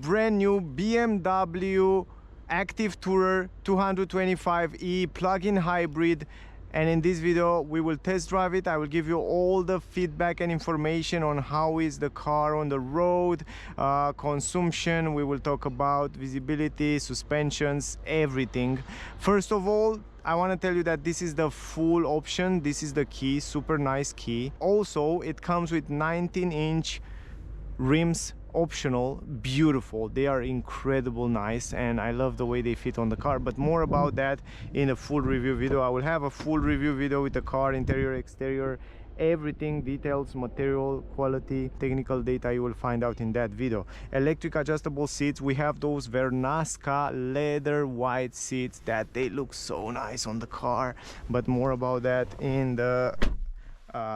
Brand new BMW Active Tourer 225e plug-in hybrid, and in this video we will test drive it. I will give you all the feedback and information on how is the car on the road, consumption. We will talk about visibility, suspensions, everything. First of all, I want to tell you that this is the full option. This is the key, super nice key. Also, it comes with 19-inch rims, optional, beautiful. They are incredible nice, and I love the way they fit on the car, but more about that in a full review video. I will have a full review video with the car, interior, exterior, everything, details, material, quality, technical data. You will find out in that video. Electric adjustable seats. We have those Vernasca leather white seats that they look so nice on the car, but more about that in the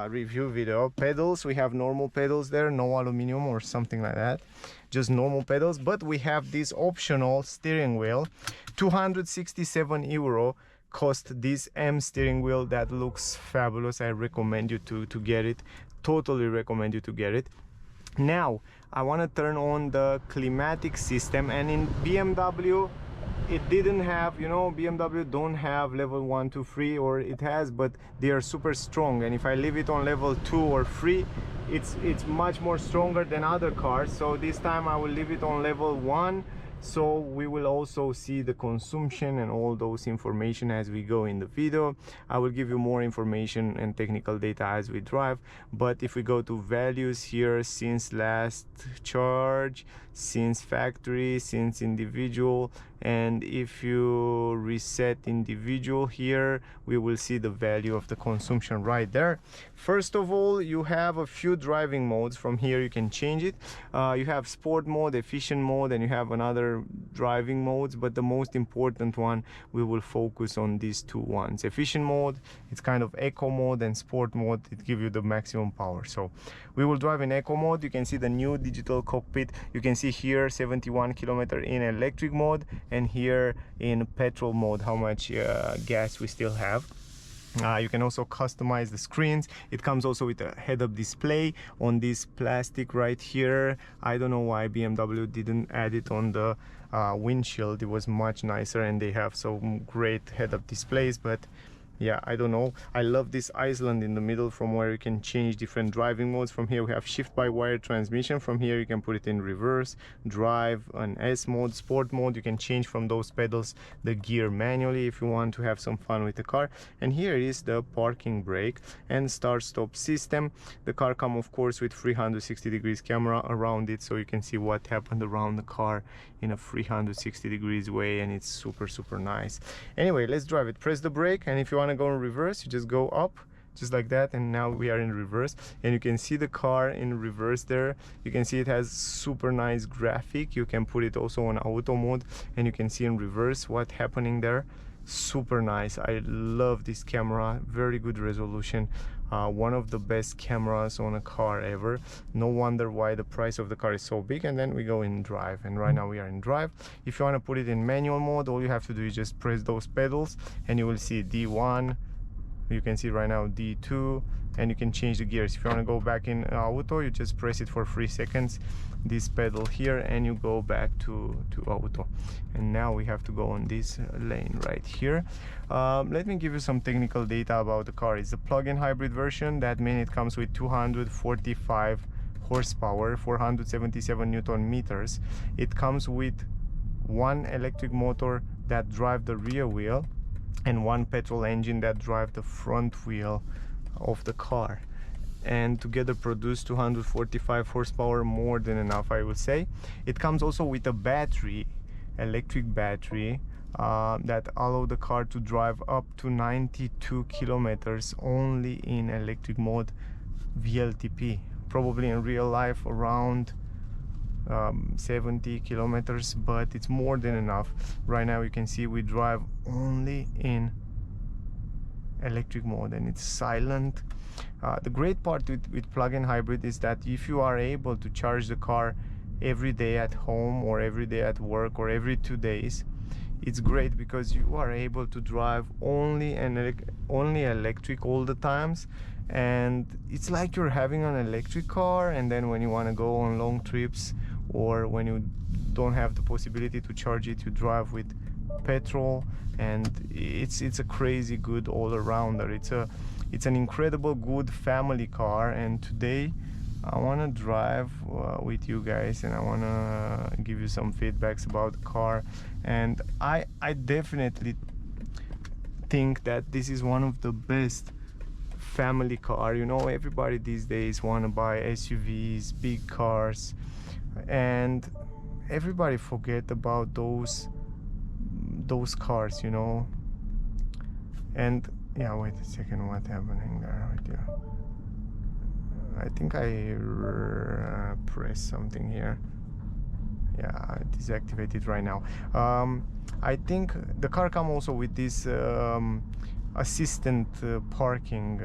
review video. Pedals, we have normal pedals there, no aluminum or something like that, just normal pedals. But we have this optional steering wheel. 267 euro cost this M steering wheel that looks fabulous. I recommend you to get it, totally recommend you to get it. Now I want to turn on the climatic system, and in BMW it didn't have, you know, BMW don't have level 1, 2, 3, or it has, but they are super strong, and if I leave it on level 2 or 3, it's much more stronger than other cars. So this time I will leave it on level 1, so we will also see the consumption and all those information as we go in the video. I will give you more information and technical data as we drive. But if we go to values here, since last charge, since factory, since individual, and if you reset individual here, we will see the value of the consumption right there. First of all, you have a few driving modes. From here you can change it. You have sport mode, efficient mode, and you have another driving modes, but the most important one, we will focus on these two ones. Efficient mode, it's kind of eco mode, and sport mode, it gives you the maximum power. So we will drive in eco mode. You can see the new digital cockpit. You can see here 71 kilometer in electric mode, and here in petrol mode how much gas we still have. You can also customize the screens. It comes also with a head-up display on this plastic right here. I don't know why BMW didn't add it on the windshield. It was much nicer, and they have some great head-up displays, but yeah, I don't know. I love this island in the middle from where you can change different driving modes. From here we have shift-by-wire transmission. From here you can put it in reverse, drive, an S mode, sport mode. You can change from those pedals the gear manually if you want to have some fun with the car. And here is the parking brake and start-stop system. The car comes of course with 360 degrees camera around it, so you can see what happened around the car in a 360 degrees way, and it's super nice. Anyway, let's drive it. Press the brake, and if you want to go in reverse, you just go up just like that, and now we are in reverse, and you can see the car in reverse there. You can see it has super nice graphic. You can put it also on auto mode, and you can see in reverse what's happening there. Super nice. I love this camera, very good resolution. One of the best cameras on a car ever. No wonder why the price of the car is so big. And then we go in drive, and right now we are in drive. If you want to put it in manual mode, all you have to do is just press those pedals, and you will see D1. You can see right now D2, and you can change the gears. If you want to go back in auto, you just press it for 3 seconds, this pedal here, and you go back to auto. And now we have to go on this lane right here. Let me give you some technical data about the car. It's a plug-in hybrid version. That means it comes with 245 horsepower, 477 Newton meters. It comes with one electric motor that drives the rear wheel, and one petrol engine that drives the front wheel of the car, and together produce 245 horsepower, more than enough, I would say. It comes also with a battery, electric battery, that allow the car to drive up to 92 kilometers only in electric mode, WLTP. Probably in real life around 70 kilometers, but it's more than enough. Right now you can see we drive only in electric mode, and it's silent. The great part with plug-in hybrid is that if you are able to charge the car every day at home, or every day at work, or every 2 days, it's great because you are able to drive only electric all the times, and it's like you're having an electric car. And then when you want to go on long trips, or when you don't have the possibility to charge it, you drive with petrol, and it's a crazy good all-arounder. It's an incredible good family car, and today I want to drive with you guys, and I want to give you some feedbacks about the car. And I definitely think that this is one of the best family car. You know, everybody these days want to buy SUVs, big cars, and everybody forget about those cars, you know. And yeah, wait a second, what's happening there with you? I think I pressed something here. Yeah, I deactivated right now. I think the car comes also with this assistant parking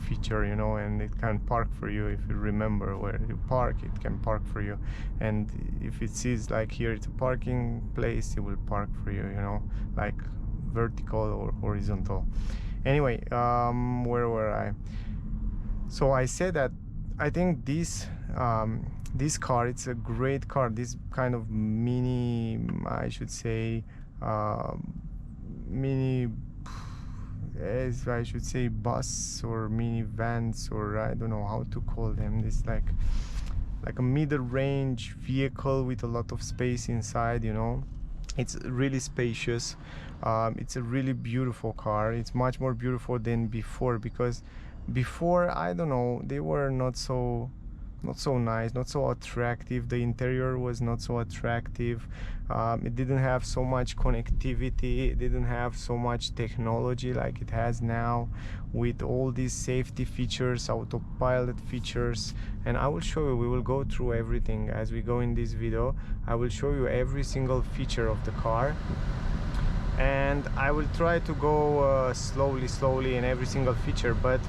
feature, you know, and it can park for you. If you remember where you park, it can park for you. And if it sees like here it's a parking place, it will park for you, you know, like vertical or horizontal. Anyway, where were I? So I said that I think this car, it's a great car. This kind of mini, I should say, mini, as I should say, bus or mini vans, or I don't know how to call them. This like a mid-range vehicle with a lot of space inside, you know. It's really spacious. It's a really beautiful car. It's much more beautiful than before, because before, I don't know, they were not so nice, not so attractive. The interior was not so attractive. It didn't have so much connectivity. It didn't have so much technology like it has now, with all these safety features, autopilot features. And I will show you, we will go through everything as we go in this video. I will show you every single feature of the car, and I will try to go slowly in every single feature. But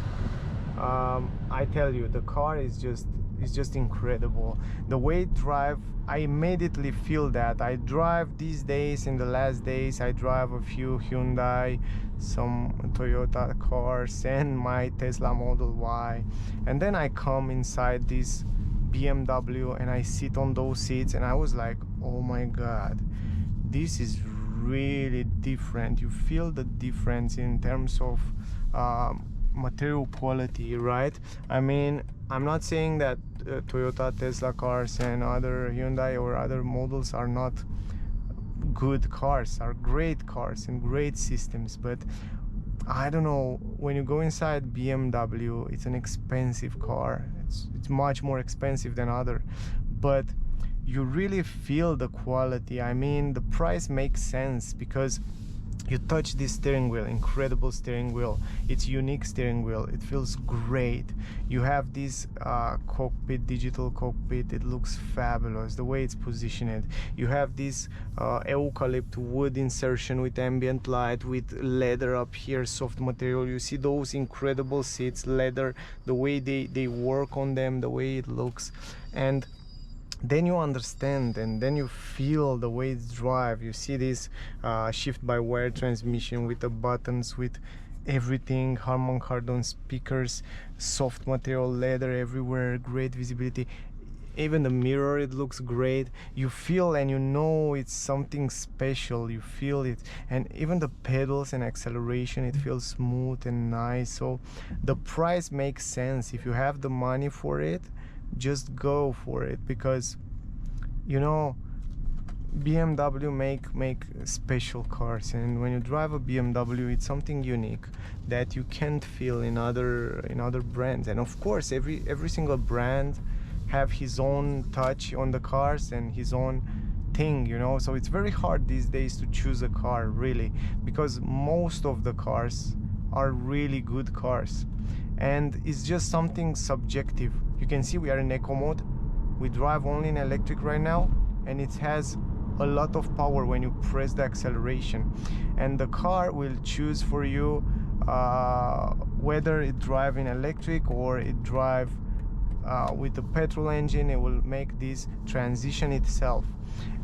I tell you, the car is just incredible. The way it drives, I immediately feel that. I drive these days, in the last days, I drive a few Hyundai, some Toyota cars, and my Tesla Model Y, and then I come inside this BMW and I sit on those seats, and I was like, oh my god, this is really different. You feel the difference in terms of material quality, right? I mean, I'm not saying that Toyota, Tesla cars and other Hyundai or other models are not good cars, are great cars and great systems, but I don't know, when you go inside BMW, it's an expensive car. It's much more expensive than other, but you really feel the quality. I mean, the price makes sense because you touch this steering wheel, incredible steering wheel. It's unique steering wheel. It feels great. You have this cockpit, digital cockpit. It looks fabulous the way it's positioned. You have this eucalypt wood insertion with ambient light, with leather up here, soft material. You see those incredible seats, leather, the way they work on them, the way it looks. And then you understand, and then you feel the way it's drive. You see this shift-by-wire transmission with the buttons, with everything, Harman Kardon speakers, soft material, leather everywhere, great visibility. Even the mirror, it looks great. You feel and you know it's something special. You feel it. And even the pedals and acceleration, it feels smooth and nice. So the price makes sense. If you have the money for it, just go for it, because you know BMW make special cars, and when you drive a BMW, it's something unique that you can't feel in other brands. And of course, every single brand have his own touch on the cars and his own thing, you know. So it's very hard these days to choose a car, really, because most of the cars are really good cars, and it's just something subjective. You can see we are in eco mode. We drive only in electric right now, and it has a lot of power when you press the acceleration, and the car will choose for you whether it drive in electric or it drive with the petrol engine. It will make this transition itself.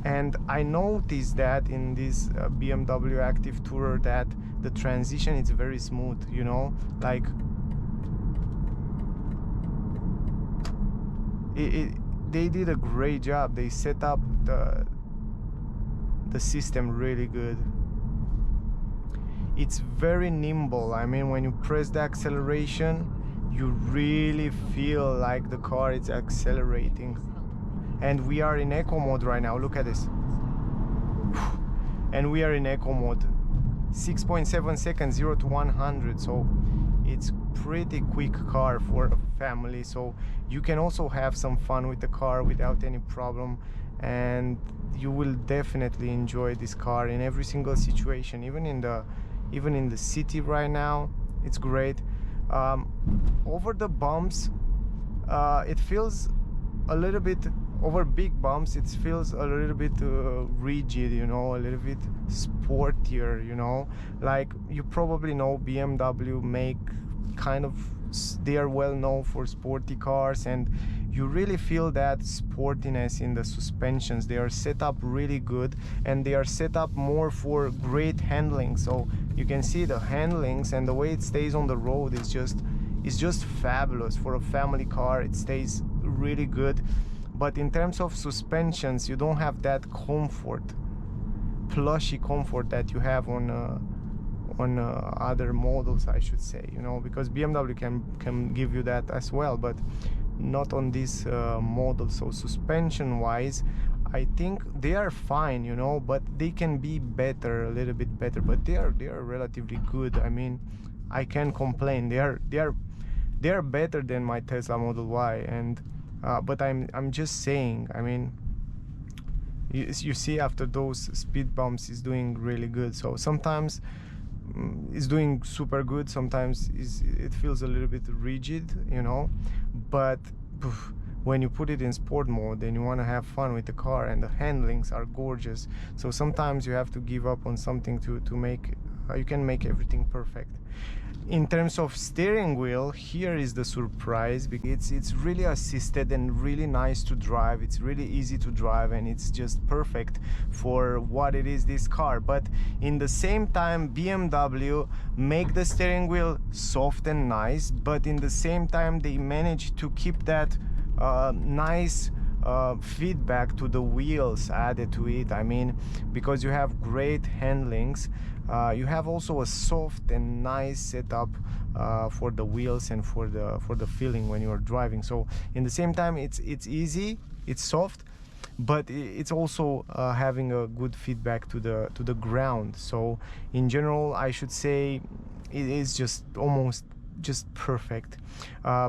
And I noticed that in this BMW Active Tourer, that the transition is very smooth, you know, like they did a great job. They set up the system really good. It's very nimble. I mean, when you press the acceleration, you really feel like the car is accelerating. And we are in eco mode right now. Look at this. And we are in eco mode. 6.7 seconds, 0 to 100. So it's pretty quick car for a family. So you can also have some fun with the car without any problem. And you will definitely enjoy this car in every single situation, even in the city right now. It's great. Over the bumps, it feels a little bit, over big bumps, it feels a little bit rigid, you know, a little bit sportier, you know. Like, you probably know BMW make kind of, they are well known for sporty cars, and you really feel that sportiness in the suspensions. They are set up really good, and they are set up more for great handling. So you can see the handlings and the way it stays on the road is just fabulous. For a family car, it stays really good. But in terms of suspensions, you don't have that comfort, plushy comfort that you have on other models, I should say, you know, because BMW can give you that as well, but not on this model. So suspension wise, I think they are fine, you know, but they can be better, a little bit better, but they are relatively good. I mean, I can't complain. They are better than my Tesla Model Y. And but I'm just saying, I mean, you see, after those speed bumps, it's doing really good. So sometimes it's doing super good, sometimes it feels a little bit rigid, you know. But when you put it in sport mode and you want to have fun with the car, and the handlings are gorgeous, so sometimes you have to give up on something to make you can make everything perfect. In terms of steering wheel, here is the surprise, because it's really assisted and really nice to drive. It's really easy to drive, and it's just perfect for what it is, this car. But in the same time, BMW make the steering wheel soft and nice, but in the same time they manage to keep that nice feedback to the wheels added to it. I mean, because you have great handlings, you have also a soft and nice setup for the wheels and for the feeling when you are driving. So in the same time, it's easy, it's soft, but it's also having a good feedback to the ground. So in general, I should say it is just almost just perfect.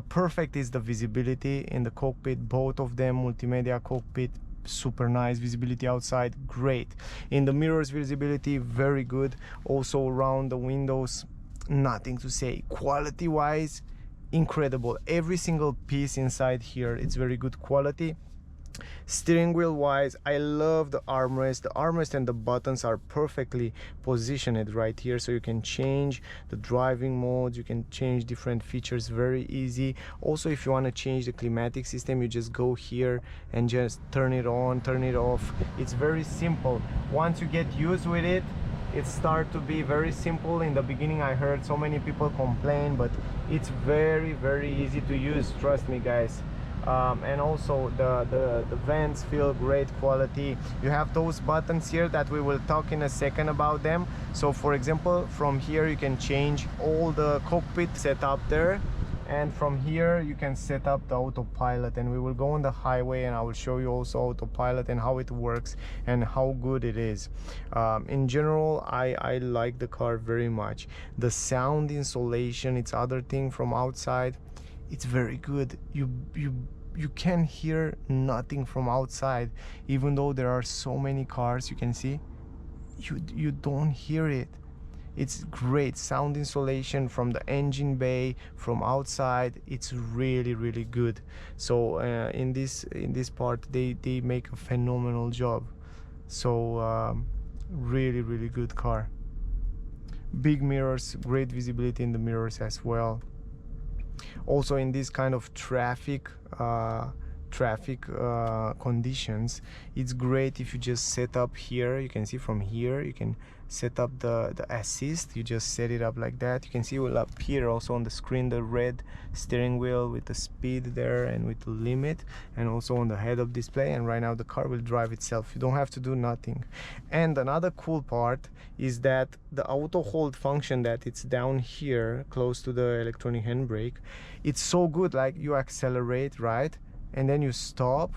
Perfect is the visibility in the cockpit, both of them, multimedia cockpit, super nice visibility outside, great. In the mirrors, visibility very good. Also around the windows, nothing to say. Quality wise, incredible. Every single piece inside here, it's very good quality. Steering wheel wise, I love the armrest. The armrest and the buttons are perfectly positioned right here, so you can change the driving modes, you can change different features very easy. Also, if you want to change the climatic system, you just go here and just turn it on, turn it off. It's very simple. Once you get used with it, it starts to be very simple. In the beginning, I heard so many people complain, but it's very easy to use, trust me guys. And also the vents feel great quality. You have those buttons here that we will talk in a second about them. So for example, from here you can change all the cockpit setup there, and from here you can set up the autopilot, and we will go on the highway and I will show you also autopilot and how it works and how good it is. In general, I like the car very much. The sound insulation, it's other thing from outside, it's very good. You can hear nothing from outside, even though there are so many cars. You can see you don't hear it. It's great sound insulation from the engine bay, from outside. It's really good. So in this part they make a phenomenal job. So really good car. Big mirrors, great visibility in the mirrors as well. Also in this kind of traffic, traffic conditions, it's great if you just set up here. You can see from here you can set up the assist. You just set it up like that. You can see it will appear also on the screen the red steering wheel with the speed there and with the limit, and also on the head-up display. And right now the car will drive itself. You don't have to do nothing. And another cool part is that the auto hold function that it's down here close to the electronic handbrake, it's so good. Like you accelerate, right, and then you stop,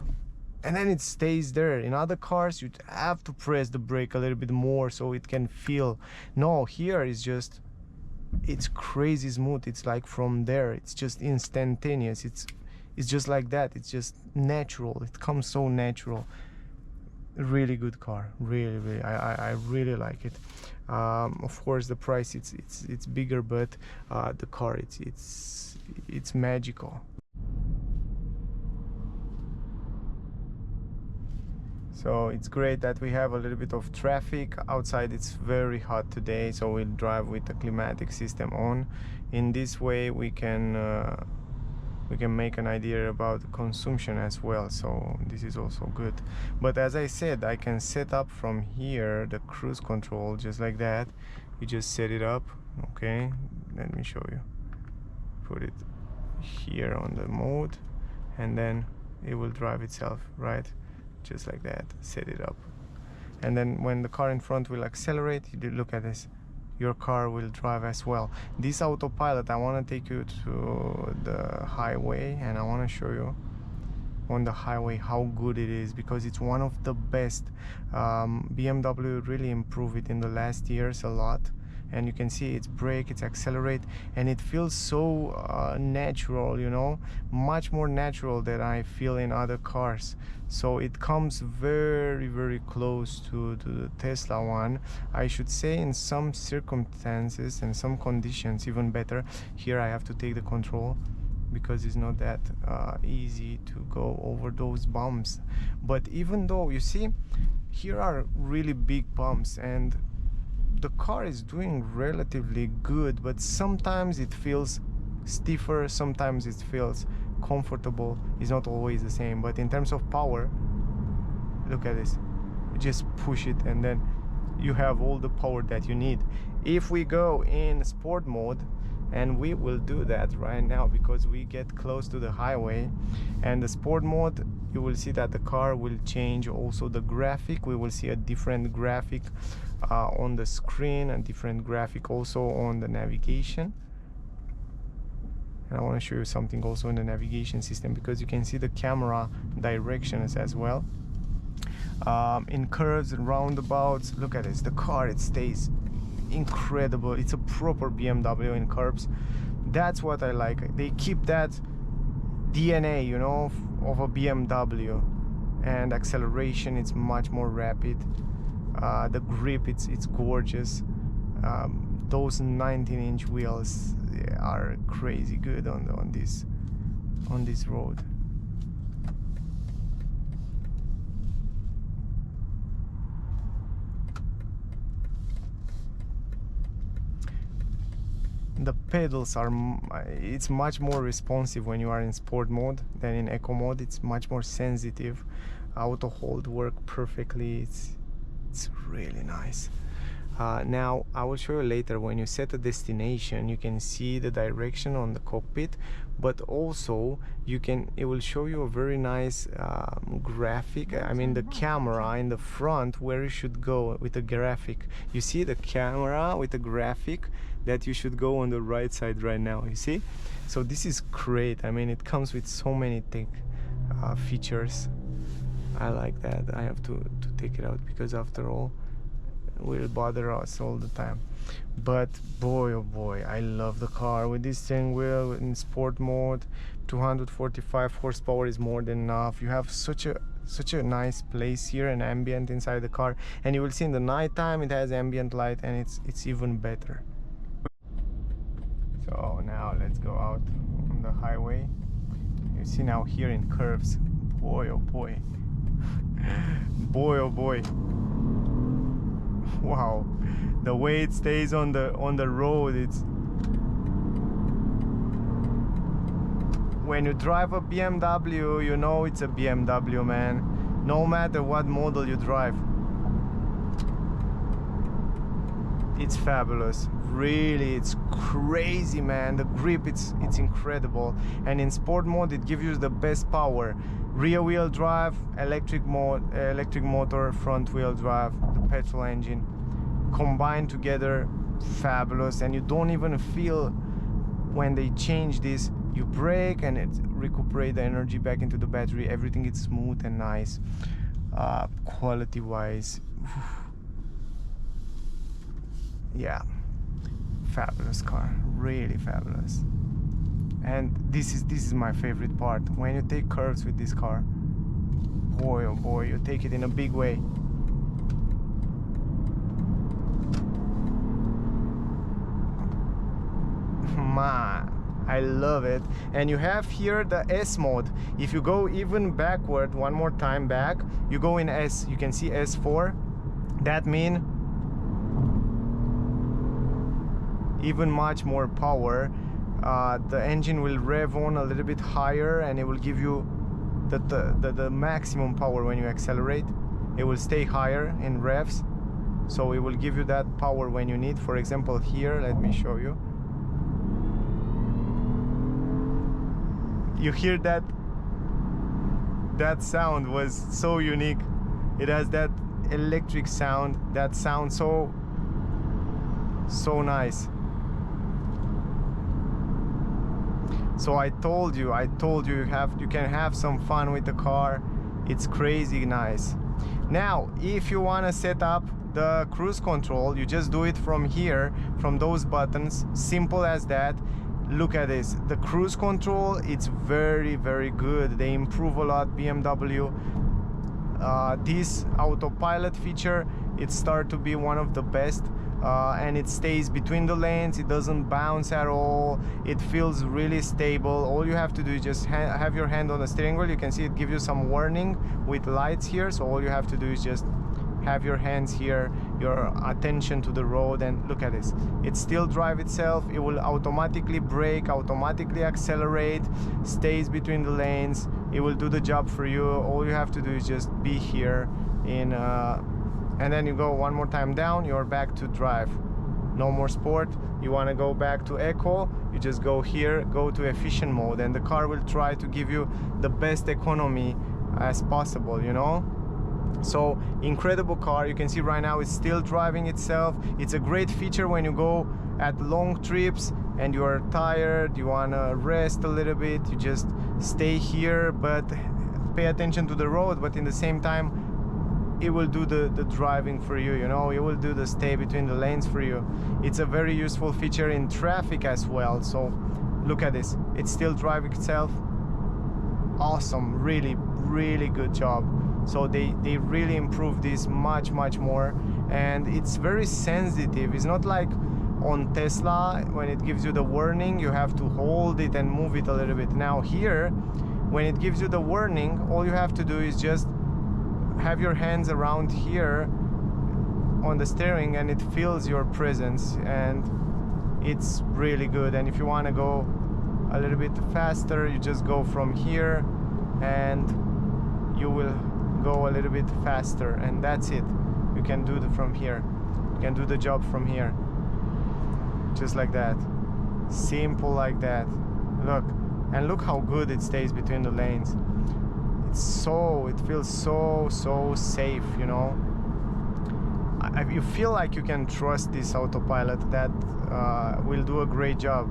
and then it stays there. In other cars you'd have to press the brake a little bit more so it can feel. No, here is just, it's crazy smooth. It's like from there, it's just instantaneous. It's just like that. It's just natural. It comes so natural. Really good car, really. I really like it. Of course the price it's bigger, but the car it's magical. So it's great that we have a little bit of traffic outside. It's very hot today, so we'll drive with the climatic system on. In this way we can make an idea about the consumption as well, so this is also good. But as I said, I can set up from here the cruise control just like that. You just set it up. Okay, let me show you. Put it here on the mode, and then it will drive itself, right? Just like that. Set it up, and then when the car in front will accelerate, you look at this, your car will drive as well. This autopilot, I want to take you to the highway, and I want to show you on the highway how good it is, because it's one of the best. BMW really improved it in the last years a lot, and you can see it's brake, it's accelerate, and it feels so natural, you know, much more natural than I feel in other cars. So it comes very close to the Tesla one. I should say in some circumstances and some conditions even better. Here I have to take the control because it's not that easy to go over those bumps. But even though, you see, here are really big bumps, and the car is doing relatively good, but sometimes it feels stiffer, sometimes it feels comfortable. It's not always the same. But in terms of power, look at this, you just push it and then you have all the power that you need. If we go in sport mode, and we will do that right now because we get close to the highway, and the sport mode, you will see that the car will change also the graphic. We will see a different graphic on the screen, and different graphic also on the navigation. And I want to show you something also in the navigation system, because you can see the camera directions as well. In curves and roundabouts, look at this, the car, it stays incredible. It's a proper BMW in curves. That's what I like. They keep that DNA, you know, of a BMW. And acceleration, it's much more rapid. The grip, it's gorgeous. Those 19-inch wheels are crazy good on this road. The pedals are, it's much more responsive when you are in sport mode than in eco mode. It's much more sensitive. Auto hold work perfectly. It's really nice. Now I will show you later, when you set a destination, you can see the direction on the cockpit, but also it will show you a very nice graphic. I mean the camera in the front, where you should go with the graphic. You see the camera with the graphic that you should go on the right side right now, you see? So this is great. I mean, it comes with so many features. I like that. I have to take it out because after all it will bother us all the time. But boy oh boy, I love the car with this steering wheel in sport mode. 245 horsepower is more than enough. You have such a nice place here and ambient inside the car, and you will see in the night time it has ambient light, and it's even better. So now let's go out on the highway. You see now here in curves, boy oh boy, boy oh boy, wow, the way it stays on the road, when you drive a BMW, you know it's a BMW, man, no matter what model you drive. It's fabulous, really. It's crazy, man. The grip, it's incredible. And in sport mode, it gives you the best power. Rear wheel drive, electric motor, front wheel drive, the petrol engine combined together, fabulous. And you don't even feel when they change this. You brake and it recuperates the energy back into the battery. Everything is smooth and nice. Quality wise, yeah, fabulous car, really fabulous. And this is my favorite part, when you take curves with this car. Boy oh boy, you take it in a big way. Man, I love it. And you have here the S mode. If you go even backward, one more time back, you go in S. You can see S4. That means even much more power. The engine will rev on a little bit higher, and it will give you the maximum power when you accelerate. It will stay higher in revs, so it will give you that power when you need. For example, here, let me show you. You hear that? That sound was so unique. It has that electric sound. That sounds so nice. So I told you you can have some fun with the car. It's crazy nice. Now, if you want to set up the cruise control, you just do it from here, from those buttons. Simple as that. Look at this. The cruise control, it's very, very good. They improve a lot, BMW. This autopilot feature, it started to be one of the best. And it stays between the lanes. It doesn't bounce at all. It feels really stable. All you have to do is just have your hand on the steering wheel. You can see it gives you some warning with lights here. So all you have to do is just have your hands here, your attention to the road, and look at this. It still drives itself. It will automatically brake, automatically accelerate, stays between the lanes. It will do the job for you. All you have to do is just be here in and then you go one more time down, you're back to drive. No more sport. You want to go back to eco, you just go here, go to efficient mode, and the car will try to give you the best economy as possible, you know. So incredible car. You can see right now it's still driving itself. It's a great feature when you go at long trips and you are tired, you want to rest a little bit, you just stay here, but pay attention to the road, but in the same time it will do the driving for you, you know. It will do the stay between the lanes for you. It's a very useful feature in traffic as well. So look at this, it's still driving itself. Awesome, really, really good job. So they really improved this much more, and it's very sensitive. It's not like on Tesla, when it gives you the warning, you have to hold it and move it a little bit. Now here, when it gives you the warning, all you have to do is just have your hands around here on the steering, and it feels your presence, and it's really good. And if you want to go a little bit faster, you just go from here and you will go a little bit faster, and that's it. You can do from here. You can do the job from here, just like that. Simple like that. Look, and look how good it stays between the lanes. It feels so safe, you know. You feel like you can trust this autopilot that will do a great job.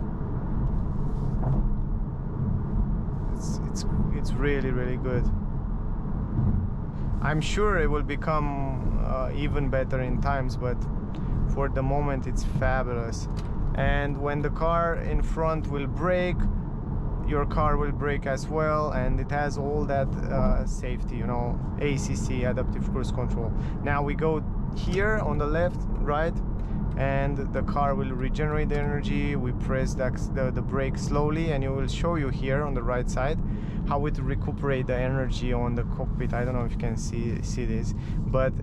It's really good. I'm sure it will become even better in times, but for the moment it's fabulous. And when the car in front will brake, your car will brake as well, and it has all that safety, you know, ACC, adaptive cruise control. Now we go here on the left, right, and the car will regenerate the energy. We press the brake slowly, and it will show you here on the right side how it recuperate the energy on the cockpit. I don't know if you can see this, but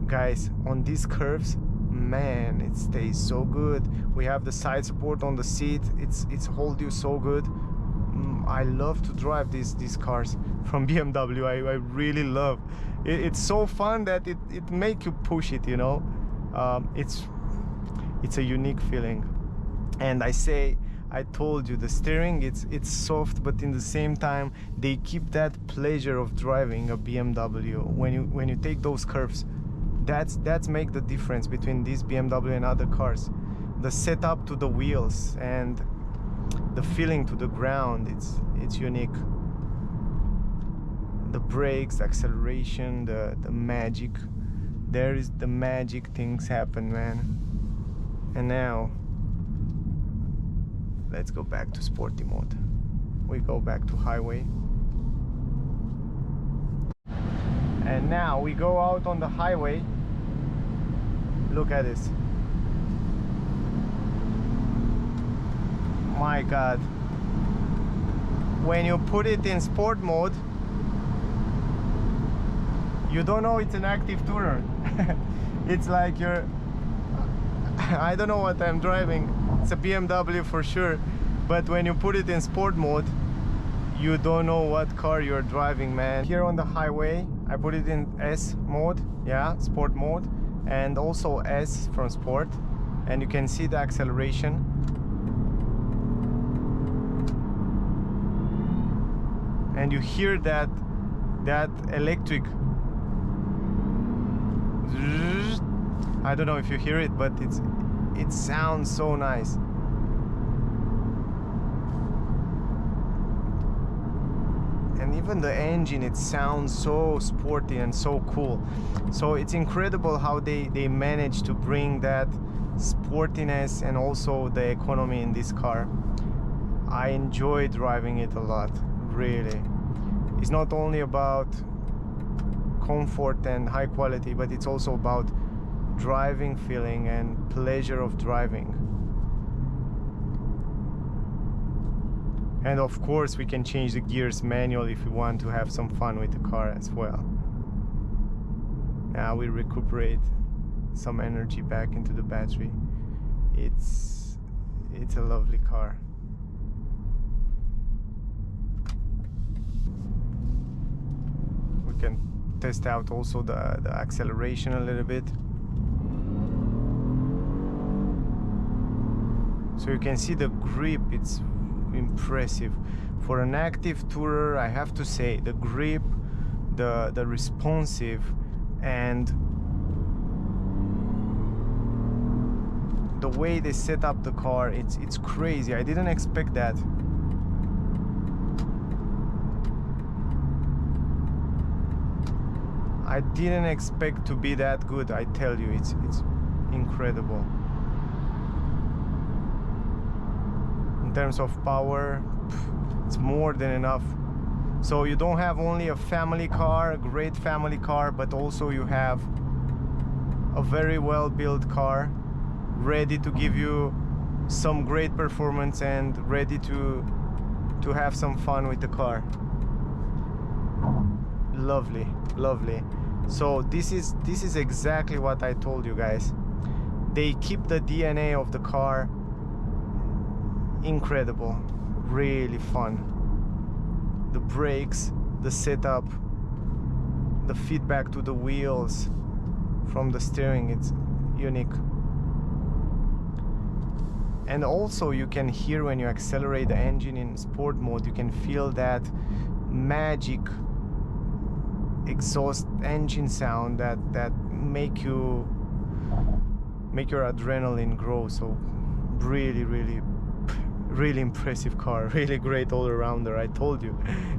guys, on these curves, man, it stays so good. We have the side support on the seat. It's hold you so good. I love to drive these cars from BMW. I really love it. It's so fun that it make you push it, you know. It's a unique feeling. And I told you, the steering, it's soft, but in the same time they keep that pleasure of driving a BMW. When you take those curves, that's make the difference between this BMW and other cars. The setup to the wheels and the feeling to the ground, it's unique. The brakes, the acceleration, the magic. There is the magic things happen, man. And now let's go back to sporty mode. We go back to highway. And now we go out on the highway. Look at this. My God. When you put it in sport mode, you don't know it's an active tourer. It's like you're... I don't know what I'm driving. It's a BMW for sure. But when you put it in sport mode, you don't know what car you're driving, man. Here on the highway, I put it in S mode, yeah, sport mode, and also S from sport. And you can see the acceleration. And you hear that electric. I don't know if you hear it, but it sounds so nice. And even the engine, it sounds so sporty and so cool. So it's incredible how they manage to bring that sportiness and also the economy in this car. I enjoy driving it a lot, really. It's not only about comfort and high quality, but it's also about driving feeling and pleasure of driving. And of course we can change the gears manually if we want to have some fun with the car as well. Now we recuperate some energy back into the battery. It's a lovely car. We can test out also the acceleration a little bit. So you can see the grip, it's impressive. For an active tourer, I have to say, the grip, the responsive, and the way they set up the car, it's crazy. I didn't expect that. I didn't expect to be that good, I tell you, it's incredible. In terms of power, it's more than enough. So you don't have only a family car, a great family car, but also you have a very well built car, ready to give you some great performance and ready to have some fun with the car. Lovely, lovely. So this is exactly what I told you guys. They keep the DNA of the car. Incredible, really fun. The brakes, the setup, the feedback to the wheels from the steering, it's unique. And also you can hear when you accelerate the engine in sport mode, you can feel that magic exhaust engine sound that make your adrenaline grow. So really impressive car, really great all-arounder. I told you,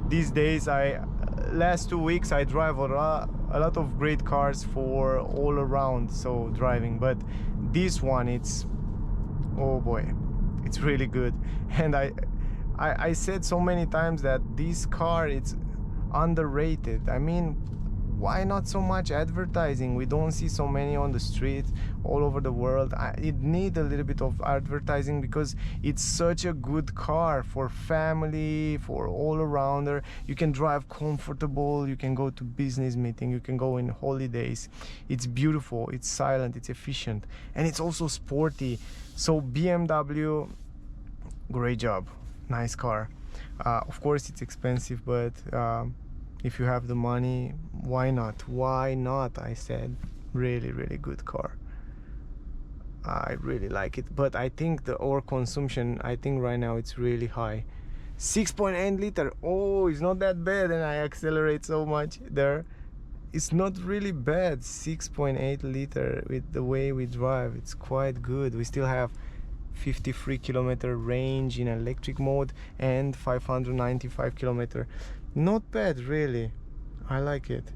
these days, last 2 weeks I drive a lot of great cars for all around, so driving, but this one, it's, oh boy, it's really good. And I said so many times that this car, it's underrated. I mean, why not so much advertising? We don't see so many on the street all over the world. It needs a little bit of advertising because it's such a good car for family, for all-arounder. You can drive comfortable, you can go to business meeting, you can go in holidays. It's beautiful, it's silent, it's efficient, and it's also sporty. So BMW, great job, nice car. Of course it's expensive, but if you have the money, why not? Why not? I said, really, really good car. I really like it, but I think the oil consumption, I think right now it's really high. 6.8 liter. Oh, it's not that bad, and I accelerate so much there. It's not really bad. 6.8 liter with the way we drive, it's quite good. We still have 53 kilometer range in electric mode and 595 kilometer. Not bad, really. I like it.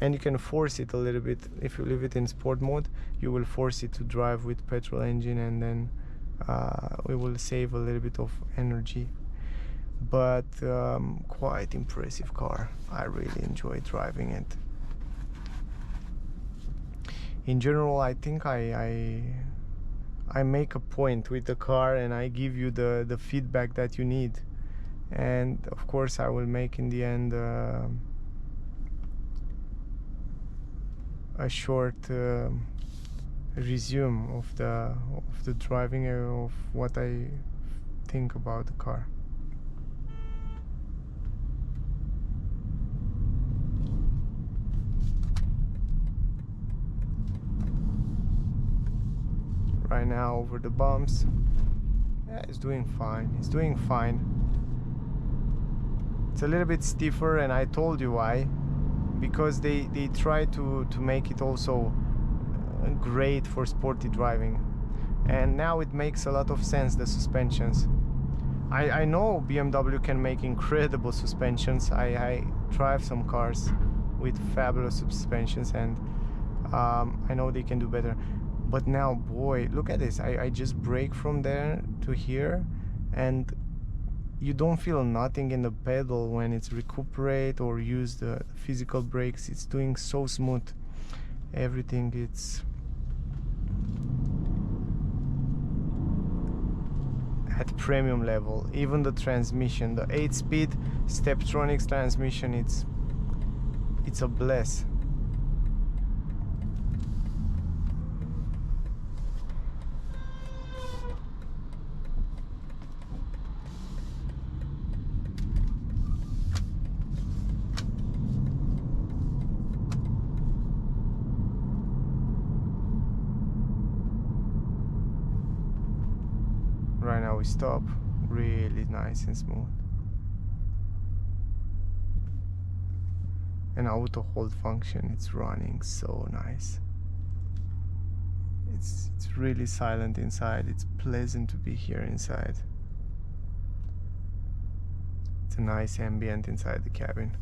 And you can force it a little bit. If you leave it in sport mode, you will force it to drive with petrol engine, and then we will save a little bit of energy. But quite impressive car. I really enjoy driving it. In general, I think I make a point with the car, and I give you the feedback that you need. And of course I will make in the end a short resume of the driving of what I think about the car. Right now over the bumps, yeah, it's doing fine. It's doing fine. It's a little bit stiffer, and I told you why. Because they try to make it also great for sporty driving, and now it makes a lot of sense, the suspensions. I know BMW can make incredible suspensions. I drive some cars with fabulous suspensions, and I know they can do better. But now, boy, look at this. I just brake from there to here, and you don't feel nothing in the pedal when it's recuperate or use the physical brakes. It's doing so smooth. Everything, it's at premium level. Even the transmission, the 8-speed Steptronics transmission, it's a bless. Right now we stop, really nice and smooth. And auto hold function, it's running so nice. It's really silent inside. It's pleasant to be here inside. It's a nice ambient inside the cabin.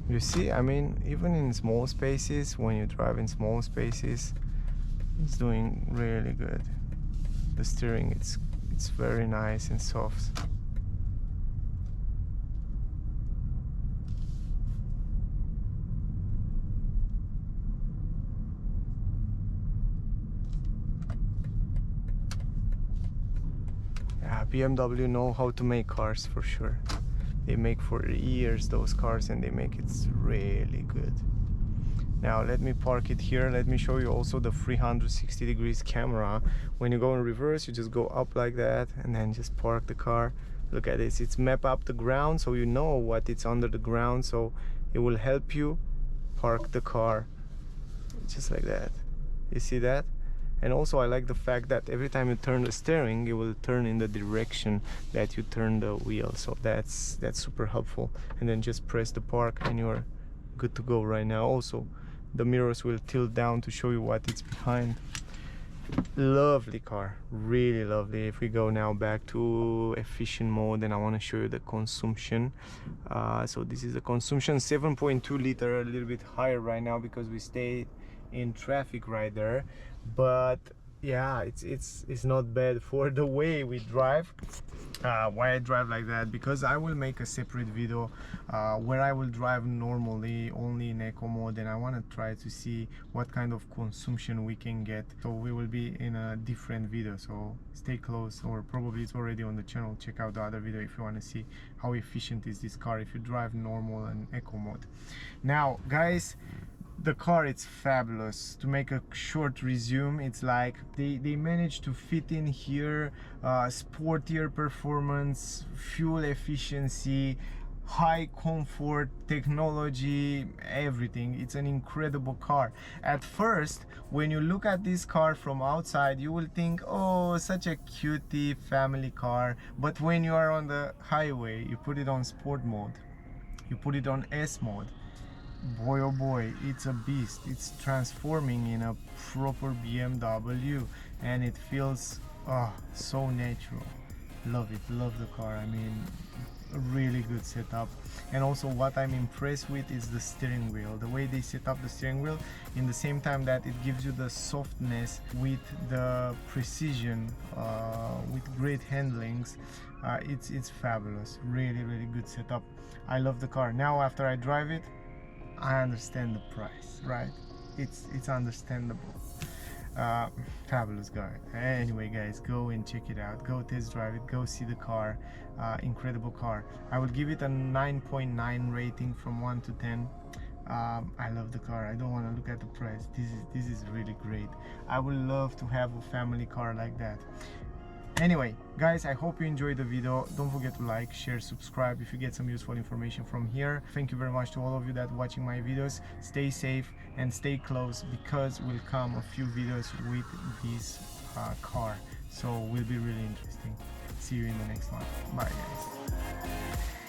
You see, I mean, even in small spaces, when you drive in small spaces, it's doing really good. The steering, it's very nice and soft. Yeah, BMW know how to make cars for sure. They make for years those cars, and they make it really good. Now let me park it here. Let me show you also the 360 degrees camera. When you go in reverse, you just go up like that and then just park the car. Look at this, it's map up the ground, so you know what it's under the ground, so it will help you park the car just like that. You see that? And also I like the fact that every time you turn the steering, it will turn in the direction that you turn the wheel. So that's super helpful. And then just press the park and you're good to go right now. Also, the mirrors will tilt down to show you what it's behind. Lovely car, really lovely. If we go now back to efficient mode, and I want to show you the consumption. So this is the consumption, 7.2 liter, a little bit higher right now because we stayed in traffic right there. But yeah, it's not bad for the way we drive. Why I drive like that, because I will make a separate video where I will drive normally only in eco mode, and I want to try to see what kind of consumption we can get. So we will be in a different video, so stay close, or probably it's already on the channel. Check out the other video if you want to see how efficient is this car if you drive normal and eco mode. Now guys, the car, it's fabulous. To make a short resume, it's like they managed to fit in here sportier performance, fuel efficiency, high comfort, technology, everything. It's an incredible car. At first, when you look at this car from outside, you will think, oh, such a cutie family car. But when you are on the highway, you put it on sport mode, you put it on S mode, boy oh boy, it's a beast. It's transforming in a proper BMW, and it feels so natural. Love it, love the car. I mean, a really good setup. And also what I'm impressed with is the steering wheel, the way they set up the steering wheel, in the same time that it gives you the softness with the precision, with great handlings. It's fabulous. Really good setup. I love the car. Now after I drive it, I understand the price, right? It's understandable. Fabulous car. Anyway guys, go and check it out, go test drive it, go see the car. Incredible car. I will give it a 9.9 rating from 1 to 10. I love the car. I don't want to look at the price. This is really great. I would love to have a family car like that. Anyway guys, I hope you enjoyed the video. Don't forget to like, share, subscribe if you get some useful information from here. Thank you very much to all of you that are watching my videos. Stay safe and stay close, because will come a few videos with this car, so will be really interesting. See you in the next one. Bye guys.